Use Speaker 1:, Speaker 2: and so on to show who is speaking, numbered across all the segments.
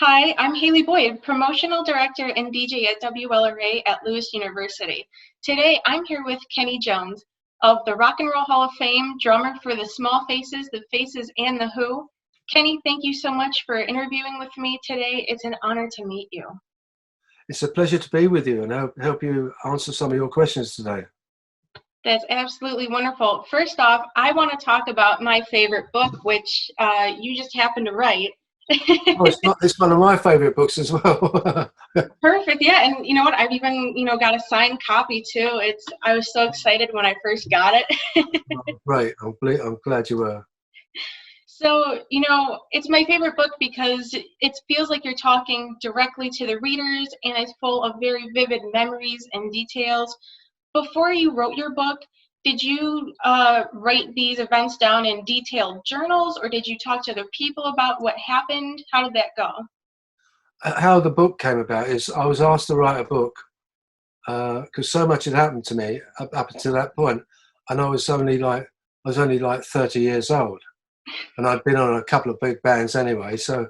Speaker 1: Hi, I'm Hayley Boyd, Promotional Director and DJ at WLRA at Lewis University. Today, I'm here with Kenney Jones of the Rock and Roll Hall of Fame, drummer for the Small Faces, the Faces, and the Who. Kenney, thank you so much for interviewing with me today. It's an honor to meet you.
Speaker 2: It's a pleasure to be with you and help you answer some of your questions today.
Speaker 1: That's absolutely wonderful. First off, I want to talk about my favorite book, which you just happened to write.
Speaker 2: Oh, it's one of my favorite books as well.
Speaker 1: Perfect. Yeah, and you know what? I've even got a signed copy too. I was so excited when I first got it.
Speaker 2: Great. I'm glad you were.
Speaker 1: So it's my favorite book because it feels like you're talking directly to the readers, and it's full of very vivid memories and details. Before you wrote your book, did you write these events down in detailed journals, or did you talk to other people about what happened? How did that go?
Speaker 2: How the book came about is I was asked to write a book because so much had happened to me up until that point, and I was only like 30 years old, and I'd been on a couple of big bands anyway. So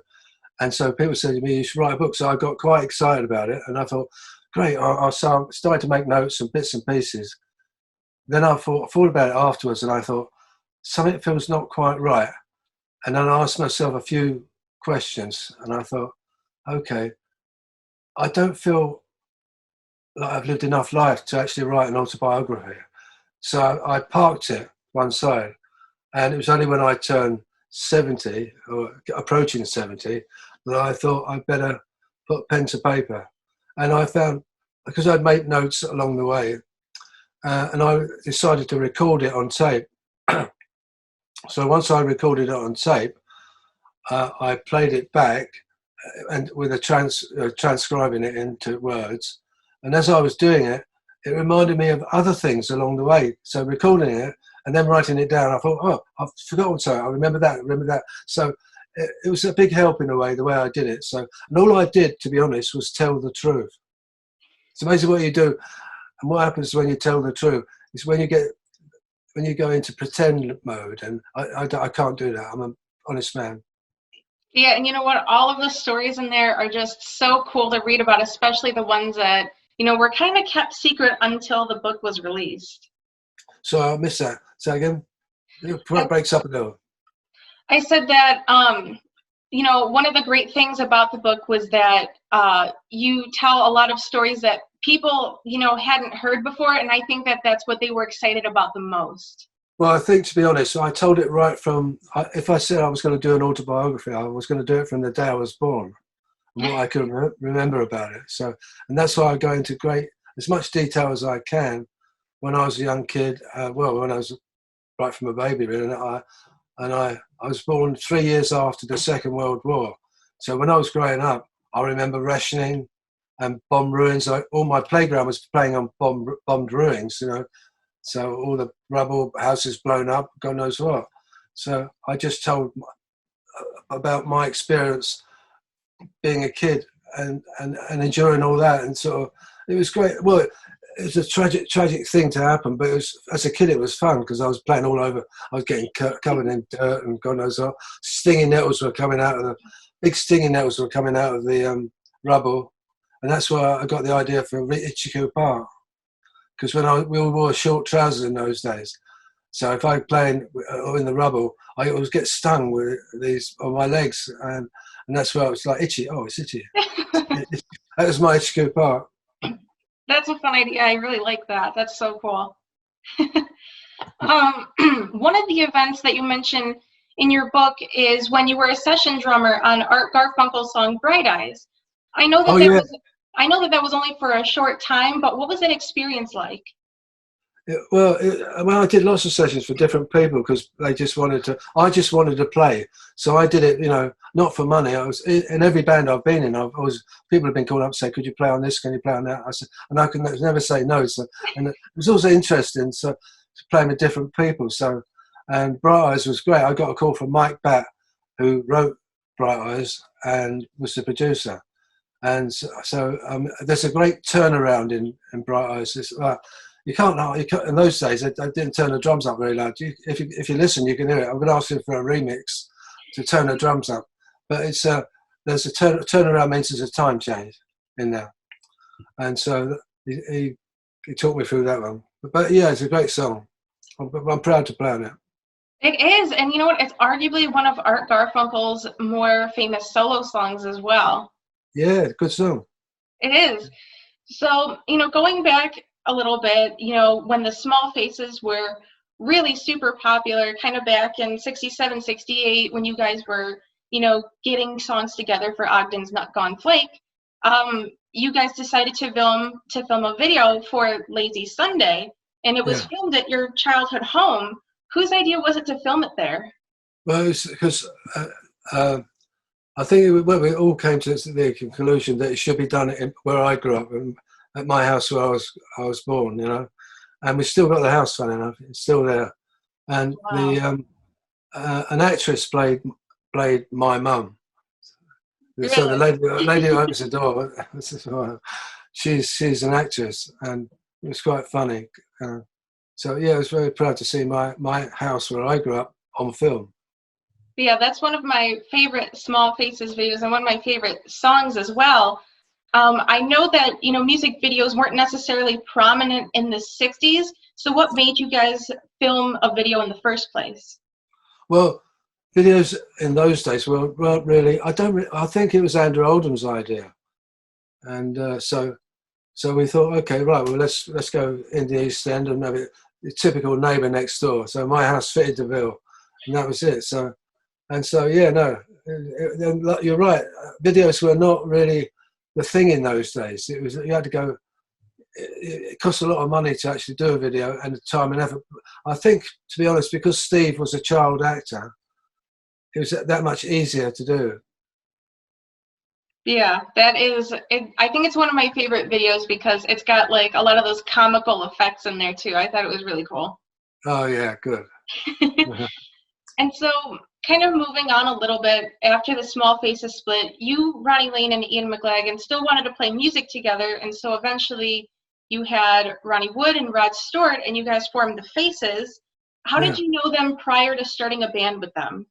Speaker 2: people said to me, "You should write a book." So I got quite excited about it, and I thought, "Great!" I started to make notes and bits and pieces. Then I thought about it afterwards, and I thought something feels not quite right. And then I asked myself a few questions, and I thought, okay, I don't feel like I've lived enough life to actually write an autobiography. So I parked it one side, and it was only when I turned 70 or approaching 70 that I thought I'd better put pen to paper. And I found, because I'd made notes along the way, and I decided to record it on tape. So once I recorded it on tape, I played it back and with transcribing it into words. And as I was doing it, it reminded me of other things along the way. So recording it and then writing it down, I thought, oh, I've forgotten something. I remember that. So it was a big help in a way, the way I did it. So, and all I did, to be honest, was tell the truth. It's amazing what you do. And what happens when you tell the truth is when you go into pretend mode, and I can't do that. I'm an honest man.
Speaker 1: Yeah, and you know what? All of the stories in there are just so cool to read about, especially the ones that, were kind of kept secret until the book was released.
Speaker 2: So I missed that. Say again? It breaks up a little.
Speaker 1: I said that, one of the great things about the book was that you tell a lot of stories that people, hadn't heard before, and I think that that's what they were excited about the most.
Speaker 2: Well, I think, to be honest, I told it right from, if I said I was going to do an autobiography, I was going to do it from the day I was born and what I can remember about it. So, and that's why I go into as much detail as I can. When I was a young kid, when I was right from a baby, really, and I was born 3 years after the Second World War. So when I was growing up, I remember rationing and bomb ruins. All my playground was playing on bombed ruins, So all the rubble, houses blown up, God knows what. So I just told about my experience being a kid and enjoying all that, and sort of, it was great. Well, it was a tragic thing to happen, but as a kid it was fun because I was playing all over. I was getting covered in dirt and God knows what. Stinging nettles were coming out of the rubble, and that's where I got the idea for Ichiku Park. Because we all wore short trousers in those days, so if I playing in the rubble, I always get stung with these on my legs, and that's where I was like itchy. Oh, it's itchy. That was my Ichiku Park.
Speaker 1: That's a fun idea. I really like that. That's so cool. One of the events that you mentioned in your book is when you were a session drummer on Art Garfunkel's song "Bright Eyes." I know that that was only for a short time, but what was that experience like?
Speaker 2: I did lots of sessions for different people because I just wanted to play. So I did it, not for money. I was in every band I've been in. People have been called up and say, "Could you play on this? Can you play on that?" I said, and I could never say no. So, and it was also interesting to play with different people. So, and Bright Eyes was great. I got a call from Mike Batt, who wrote Bright Eyes and was the producer. And so there's a great turnaround in Bright Eyes. You can't, in those days, they didn't turn the drums up very loud. If you listen, you can hear it. I'm going to ask him for a remix to turn the drums up. But there's a turnaround means there's a time change in there, and so he talked me through that one. But yeah, it's a great song. I'm proud to play on it.
Speaker 1: It is, and you know what? It's arguably one of Art Garfunkel's more famous solo songs as well.
Speaker 2: Yeah, good song.
Speaker 1: It is. So, you know, going back a little bit, you know, when the Small Faces were really super popular, kind of back in 67, 68, when you guys were, you know, getting songs together for Ogden's Nut Gone Flake, you guys decided to film a video for Lazy Sunday, and it was
Speaker 2: Yeah.
Speaker 1: filmed at your childhood home. Whose idea was it to film it there?
Speaker 2: Well, it's because I think we all came to the conclusion that it should be done where I grew up, at my house where I was born, you know. And we still got the house, funny enough, it's still there. And
Speaker 1: Wow.
Speaker 2: an actress played my mum. So the
Speaker 1: Really?
Speaker 2: lady who opens the door, she's an actress, and it was quite funny. So yeah, I was very proud to see my house where I grew up on film.
Speaker 1: Yeah, that's one of my favorite Small Faces videos and one of my favorite songs as well. I know that, you know, music videos weren't necessarily prominent in the 60s. So what made you guys film a video in the first place?
Speaker 2: Well, videos in those days weren't really. I think it was Andrew Oldham's idea, and so we thought, okay, right, well let's go in the East End and have it the typical neighbour next door. So my house fitted the bill, and that was it. So yeah, no, you're right. Videos were not really the thing in those days. It was you had to go. It cost a lot of money to actually do a video and the time and effort. I think, to be honest, because Steve was a child actor, it was that much easier to do.
Speaker 1: Yeah, that is it. I think it's one of my favorite videos because it's got like a lot of those comical effects in there too. I thought it was really cool.
Speaker 2: Oh yeah, good.
Speaker 1: And so, kind of moving on a little bit, after the Small Faces split, you, Ronnie Lane, and Ian McLagan still wanted to play music together, and so eventually you had Ronnie Wood and Rod Stewart, and you guys formed the Faces. How
Speaker 2: Yeah.
Speaker 1: did you know them prior to starting a band with them?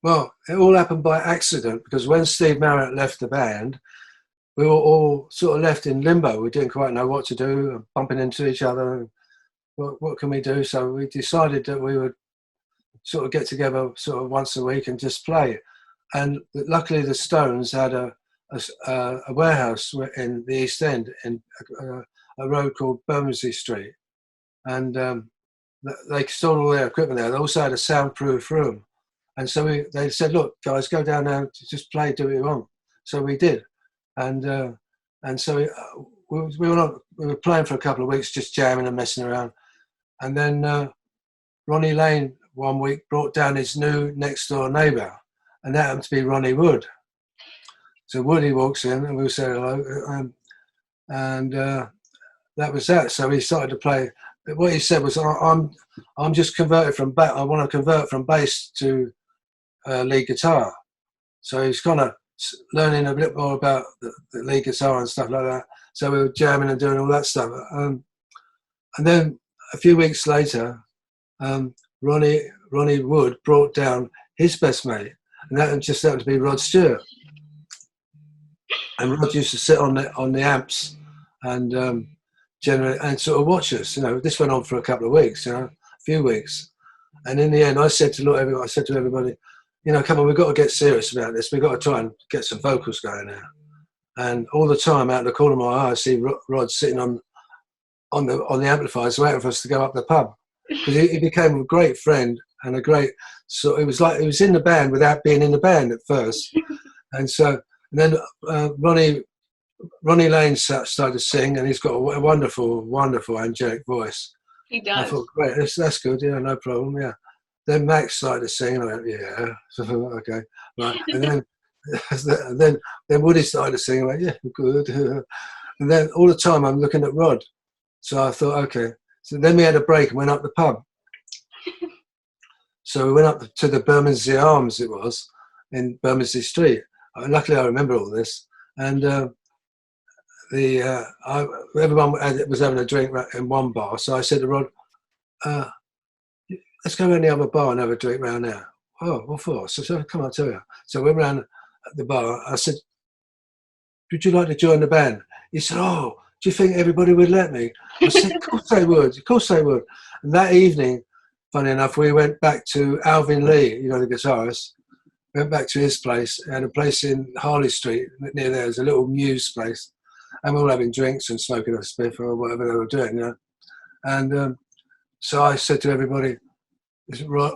Speaker 2: Well, it all happened by accident because when Steve Marriott left the band, we were all sort of left in limbo. We didn't quite know what to do, bumping into each other. What can we do? So we decided that we would sort of get together sort of once a week and just play. And luckily the Stones had a warehouse in the East End in a road called Bermondsey Street. And they stored all their equipment there. They also had a soundproof room. And so they said, look, guys, go down there, just play, do what you want. So we did. And so we were playing for a couple of weeks, just jamming and messing around. And then Ronnie Lane one week brought down his new next door neighbour, and that happened to be Ronnie Wood. So Woody walks in and we say hello, and that was that. So he started to play. What he said was, I'm just converted from bass. I want to convert from bass to lead guitar. So he's kind of learning a bit more about the lead guitar and stuff like that. So we were jamming and doing all that stuff. And then a few weeks later, Ronnie Wood brought down his best mate, and that just happened to be Rod Stewart. And Rod used to sit on the amps and generate and sort of watch us. You know, this went on for a couple of weeks, you know, a few weeks. And in the end, I said to everybody, you know, come on, we've got to get serious about this. We've got to try and get some vocals going now. And all the time, out of the corner of my eye, I see Rod sitting on the amplifiers, waiting for us to go up the pub. Because he became a great friend and a great. So it was like he was in the band without being in the band at first, and then Ronnie Lane started to sing, and he's got a wonderful, wonderful angelic voice.
Speaker 1: He does.
Speaker 2: I thought, great, that's good, yeah, no problem, yeah. Then Max started to sing, and I went, yeah, okay, right. And then Woody started to sing, and I went, yeah, good. And then all the time I'm looking at Rod, so I thought, okay. So then we had a break and went up the pub. So we went up to the Bermondsey Arms, it was, in Bermondsey Street. Luckily, I remember all this. And everyone was having a drink in one bar. So I said to Rod, let's go around the other bar and have a drink round there. Oh, what for? So come on, I'll tell you. So we went around at the bar. I said, would you like to join the band? He said, oh, do you think everybody would let me? I said, of course they would, of course they would. And that evening, funny enough, we went back to Alvin Lee, you know, the guitarist. Went back to his place, and a place in Harley Street near there. There's a little Muse place, and we were all having drinks and smoking a spliff or whatever they were doing, you know. And so I said to everybody, "Is it Ronnie,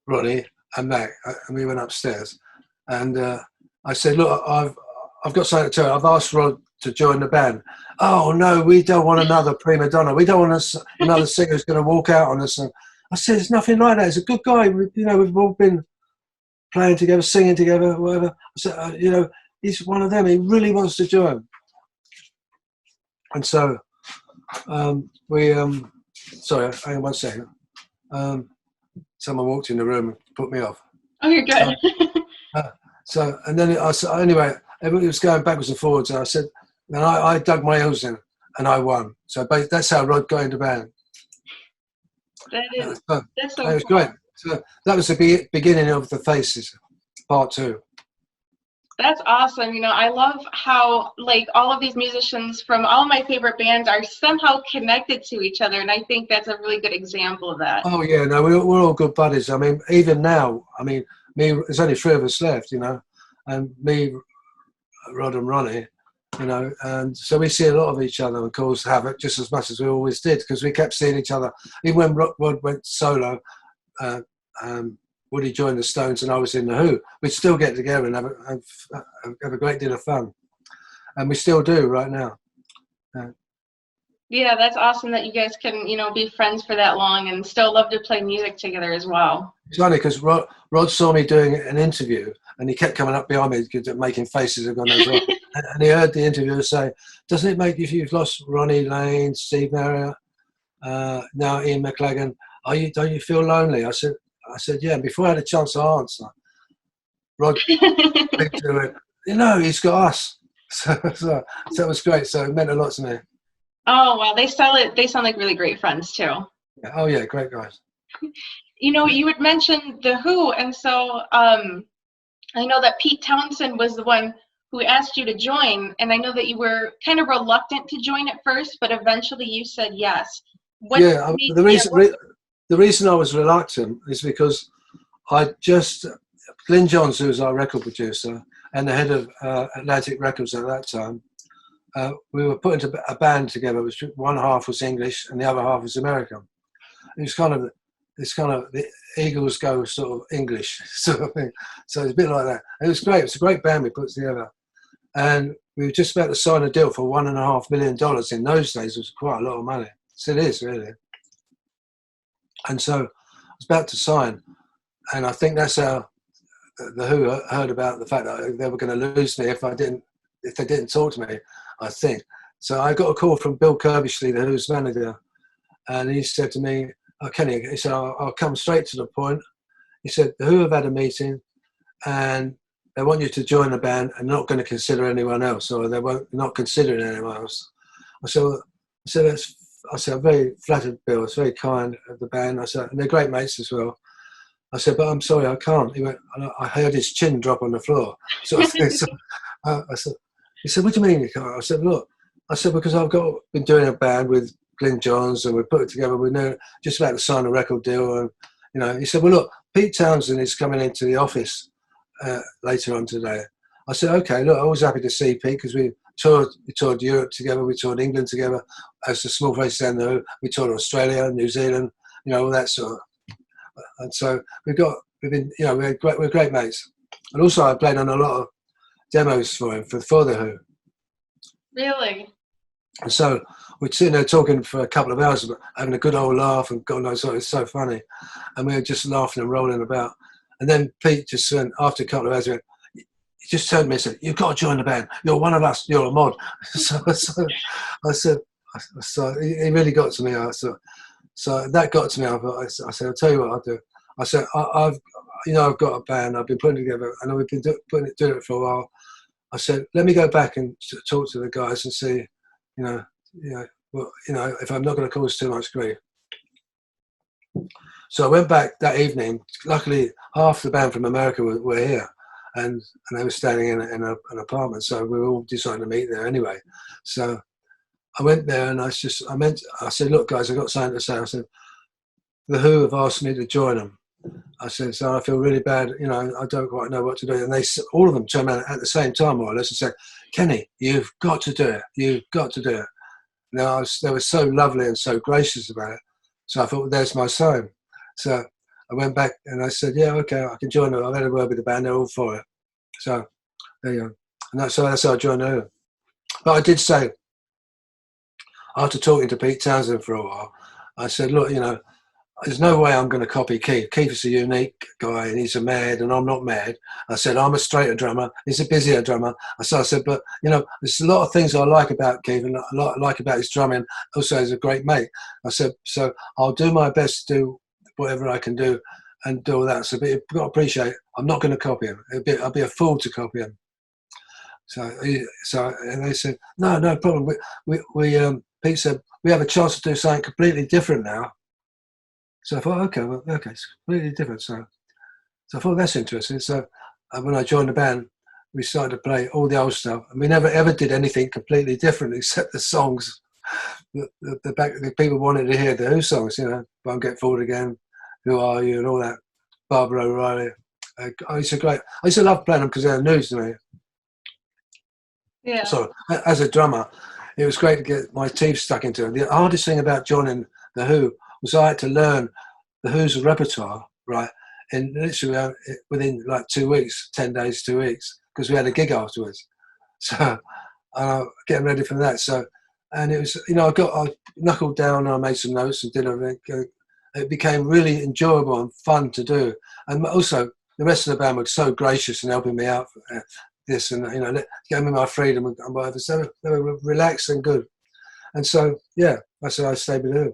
Speaker 2: Ronnie, and Mac?" And we went upstairs, and I said, "Look, I've got something to tell you. I've asked Rod to join the band." "Oh no, we don't want another prima donna. We don't want another singer who's going to walk out on us." And I said, "It's nothing like that. He's a good guy. You know, we've all been playing together, singing together, whatever." I said, "You know, he's one of them. He really wants to join." And so sorry, hang on one second. Someone walked in the room and put me off.
Speaker 1: Oh, you're good.
Speaker 2: So and then anyway, everybody was going backwards and forwards, and I said, and I dug my heels in, and I won. So that's how Rod got into band.
Speaker 1: That's so
Speaker 2: it was
Speaker 1: cool.
Speaker 2: great. So that was the beginning of the Faces, part 2.
Speaker 1: That's awesome. You know, I love how like all of these musicians from all my favorite bands are somehow connected to each other, and I think that's a really good example of that.
Speaker 2: Oh yeah, no, we're all good buddies. I mean, even now, I mean, there's only 3 of us left, you know, and me, Rod and Ronnie, you know, and so we see a lot of each other and cause havoc just as much as we always did, because we kept seeing each other. Even when Rod went solo, Woody joined the Stones and I was in the Who, we'd still get together and have a great deal of fun, and we still do right now.
Speaker 1: Yeah, that's awesome that you guys can, you know, be friends for that long and still love to play music together as well.
Speaker 2: It's funny because Rod saw me doing an interview and he kept coming up behind me making faces of God knows what. And he heard the interviewer say, "Doesn't it make you, you've lost Ronnie Lane, Steve Marriott, now Ian McLagan, don't you feel lonely?" I said, "Yeah." And before I had a chance to answer, Rod went, "You know, he's got us." So it was great. So it meant a lot to me.
Speaker 1: Oh, well, they sound like really great friends too.
Speaker 2: Yeah. Oh yeah, great guys.
Speaker 1: You know, you had mentioned the Who, and so I know that Pete Townsend was the one who asked you to join, and I know that you were kind of reluctant to join at first, but eventually you said yes.
Speaker 2: The reason I was reluctant is because Kenney Jones, who was our record producer and the head of Atlantic Records at that time, we were putting a band together, which one half was English and the other half was American. It's kind of the Eagles go sort of English sort of thing. So it's a bit like that. It was great. It's a great band we put together, and we were just about to sign a deal for $1.5 million. In those days, it was quite a lot of money. Still is, really. And so I was about to sign, and I think that's how the Who heard about the fact that they were going to lose me if they didn't talk to me, I think. So I got a call from Bill Kirbishley, the Who's manager, and he said to me, "Oh, Kenny," he said, I'll come straight to the point. He said, "The Who have had a meeting and they want you to join the band and not going to consider anyone else, or not considering anyone else." I said, "I'm very flattered, Bill. It's very kind of the band." I said, "And they're great mates as well." I said, "But I'm sorry, I can't." He went, I heard his chin drop on the floor. Sort of thing. So, he said, "What do you mean you can't?" I said, "Look," I said, "because been doing a band with Kenney Jones and we put it together. We're just about to sign a record deal." And, you know, he said, "Well, look, Pete Townsend is coming into the office later on today." I said, "Okay, look, I was happy to see Pete because we toured Europe together, we toured England together as the Small Faces and the Who. We toured Australia, New Zealand, you know, all that sort of." And so we're great mates. And also I played on a lot of demos for him for the Who.
Speaker 1: Really?
Speaker 2: And so we'd sitting there talking for a couple of hours, having a good old laugh, and God knows what, it's so funny. And we were just laughing and rolling about. And then Pete just went, after a couple of hours, he just turned to me and said, "You've got to join the band. You're one of us. You're a mod." So he really got to me. So that got to me. I said, "I'll tell you what I'll do." I said, I've got a band I've been putting together, and we've been doing it for a while. I said, "Let me go back and talk to the guys and see, if I'm not going to cause too much grief." So I went back that evening. Luckily, half the band from America were here, and they were staying in an apartment. So we were all deciding to meet there anyway. So I went there, and I said, look, guys, I've got something to say. I said, the Who have asked me to join them. I said, so I feel really bad. You know, I don't quite know what to do. And all of them turned around at the same time, more or less, and said, Kenny, you've got to do it. You've got to do it. Now, they were so lovely and so gracious about it. So I thought, well, there's my sign. So I went back and I said, yeah, okay, I can join them. I've had a word with the band. They're all for it. So there you go. And that's how I joined the Who. But I did say, after talking to Pete Townsend for a while, I said, look, you know, there's no way I'm going to copy Keith. Keith is a unique guy and he's a mad and I'm not mad. I said, I'm a straighter drummer. He's a busier drummer. I said, but, you know, there's a lot of things I like about Keith and a lot I like about his drumming. Also, he's a great mate. I said, so I'll do my best to do whatever I can do and do all that. So but you've got to appreciate, I'm not going to copy him. I'll be a fool to copy him. So and they said, no problem. Pete said, we have a chance to do something completely different now. So I thought, okay, it's completely different. So I thought that's interesting. So when I joined the band, we started to play all the old stuff, and we never ever did anything completely different except the songs. The people wanted to hear the Who songs, you know, "Won't Get Fooled Again," "Who Are You," and all that. Barbara O'Reilly. I used to love playing them because they're news to me.
Speaker 1: Yeah.
Speaker 2: So as a drummer, it was great to get my teeth stuck into it. The hardest thing about joining the Who was I had to learn the Who's repertoire, right? And literally within like 2 weeks, 10 days, 2 weeks, because we had a gig afterwards. So getting ready for that. So, and it was, you know, I knuckled down and I made some notes and did everything. It became really enjoyable and fun to do. And also, the rest of the band were so gracious in helping me out for this and, you know, gave me my freedom and whatever. So they were relaxed and good. And so, yeah, that's why I stayed with Who.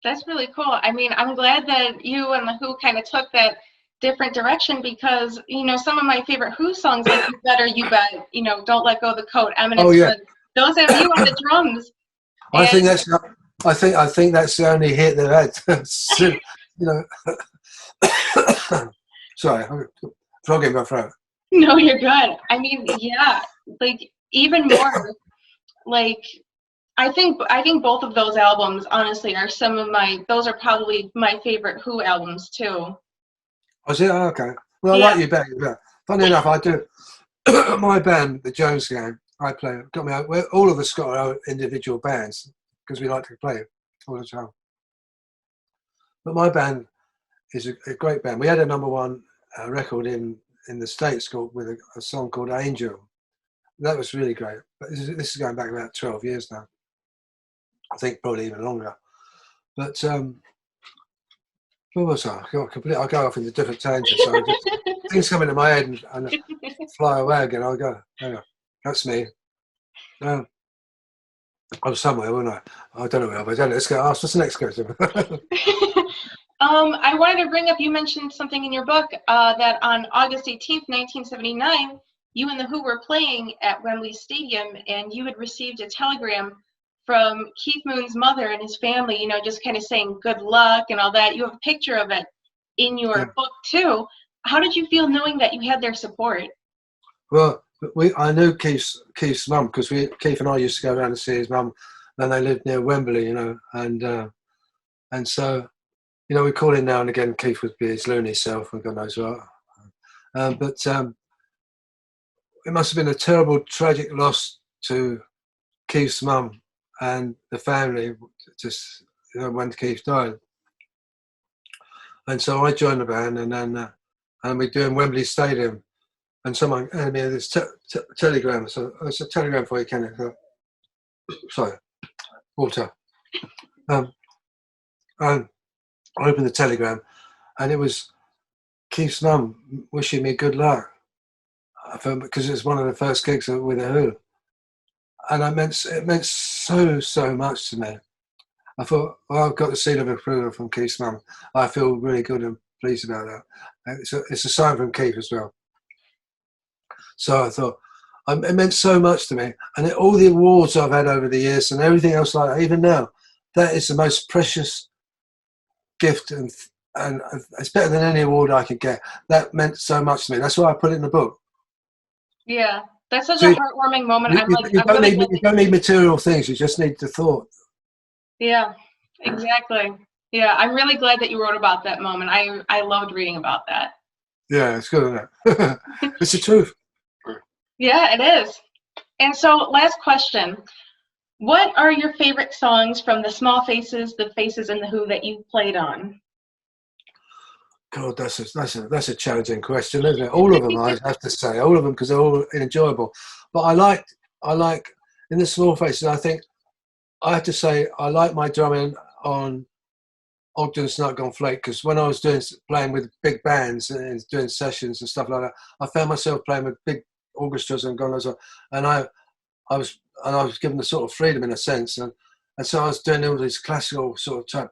Speaker 1: That's really cool. I mean, I'm glad that you and the Who kind of took that different direction because, you know, some of my favorite Who songs, like You Better, You Bet, you know, Don't Let Go of the Coat, Eminence,
Speaker 2: Oh yeah,
Speaker 1: those have you on the drums.
Speaker 2: I think that's the only hit they've had. You know, sorry, I'm frog in my throat.
Speaker 1: No, you're good. I mean, yeah, like even more, like I think both of those albums, honestly, are those are probably my favorite Who albums too.
Speaker 2: I said, oh, okay. Well,
Speaker 1: Yeah.
Speaker 2: I like You Better. Funny enough, I do. My band, the Jones Gang, I play. All of us got our own individual bands because we like to play all the time. But my band is a great band. We had a #1 record in the States with a song called Angel. That was really great. But this is going back about 12 years now. I think probably even longer. But what was I? I go off into different tangents. So things come into my head and fly away again. I'll go. Hang on. That's me. I was somewhere, wasn't I? I don't know where I was. Let's go. Ask what's the next question.
Speaker 1: I wanted to bring up, you mentioned something in your book that on August 18th, 1979, you and the Who were playing at Wembley Stadium and you had received a telegram from Keith Moon's mother and his family, you know, just kind of saying good luck and all that. You have a picture of it in your book too. How did you feel knowing that you had their support?
Speaker 2: Well, I knew Keith's mum because Keith and I used to go around and see his mum, and they lived near Wembley, you know, and so, you know, we call him now and again. Keith would be his loony self, and God knows what. But it must have been a terrible, tragic loss to Keith's mum and the family, just, you know, when Keith died. And so I joined the band, and then we're doing Wembley Stadium, and someone handed me this telegram. So it's a telegram for you, Kenny. Sorry, water. And I opened the telegram, and it was Keith's mum wishing me good luck, because it was one of the first gigs with the Who, and it meant so much to me. I thought, well, I've got the seal of approval from Keith's mum. I feel really good and pleased about that. It's a sign from Keith as well. So I thought, it meant so much to me. And all the awards I've had over the years and everything else like that, even now, that is the most precious gift, and it's better than any award I could get. That meant so much to me. That's why I put it in the book.
Speaker 1: Yeah, that's such
Speaker 2: So
Speaker 1: a heartwarming moment.
Speaker 2: you
Speaker 1: I'm really glad.
Speaker 2: you don't need material things. You just need the thought.
Speaker 1: Yeah, exactly. Yeah, I'm really glad that you wrote about that moment. I loved reading about that.
Speaker 2: Yeah, it's good, isn't it? It's the truth.
Speaker 1: Yeah, it is. And so, last question. What are your favorite songs from the Small Faces, the Faces, and the Who that you played on?
Speaker 2: God, that's a challenging question, isn't it? All of them, I have to say, all of them, because they're all enjoyable. But I like in the Small Faces. I think I have to say I like my drumming on Ogden Snug Gone Flake, because when I was playing with big bands and doing sessions and stuff like that, I found myself playing with big orchestras and gondolas, and I was given the sort of freedom in a sense, and so I was doing all these classical sort of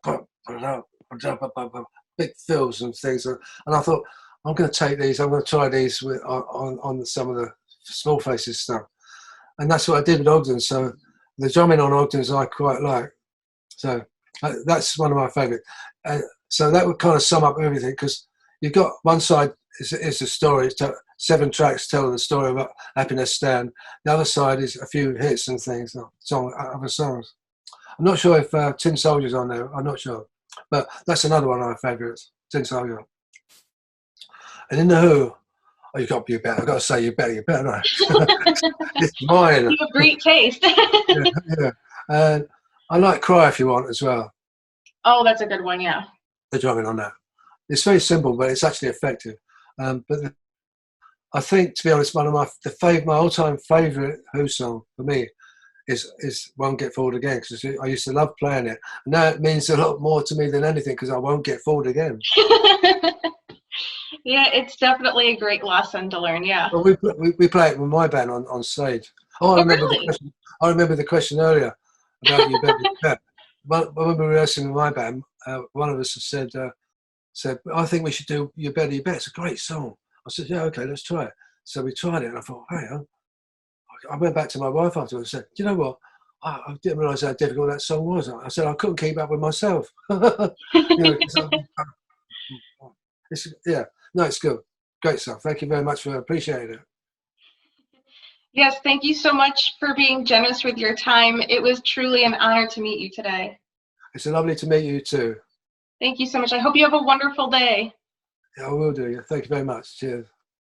Speaker 2: big fills and things, and I thought I'm going to take these, I'm going to try these on some of the Small Faces stuff, and that's what I did with Ogden. So the drumming on Ogden's I quite like. So that's one of my favourite. So that would kind of sum up everything, because you've got one side is a story, 7 tracks telling the story about Happiness Stand. The other side is a few hits and things, other songs. I'm not sure if Tin Soldier's on there. I'm not sure, but that's another one of my favourites, Tin Soldier. And in the Who, oh, you got to be better. I've got to say you better. It's mine.
Speaker 1: You have great taste.
Speaker 2: Yeah. And I like Cry If You Want as well.
Speaker 1: Oh, that's a good one, yeah.
Speaker 2: The drumming on that. It's very simple, but it's actually effective. But I think, to be honest, one of my all-time favourite Who song for me is Won't Get Fooled Again, because I used to love playing it. And now it means a lot more to me than anything, because I won't get fooled again.
Speaker 1: Yeah, it's definitely a great lesson to learn, yeah.
Speaker 2: Well, we play it with my band on stage. Oh,
Speaker 1: Oh, really?
Speaker 2: I remember the question earlier about you better. Yeah. When we were rehearsing with my band, one of us said, I think we should do You Better, You Bet. It's a great song. I said, yeah, okay, let's try it. So we tried it, and I thought, hey, I went back to my wife afterwards and said, do you know what? I didn't realise how difficult that song was. I said, I couldn't keep up with myself. Yeah, no, it's good. Great stuff. Thank you very much for appreciating it.
Speaker 1: Yes, thank you so much for being generous with your time. It was truly an honor to meet you today.
Speaker 2: It's lovely to meet you too.
Speaker 1: Thank you so much. I hope you have a wonderful day.
Speaker 2: Yeah, I will do. Thank you very much. Cheers.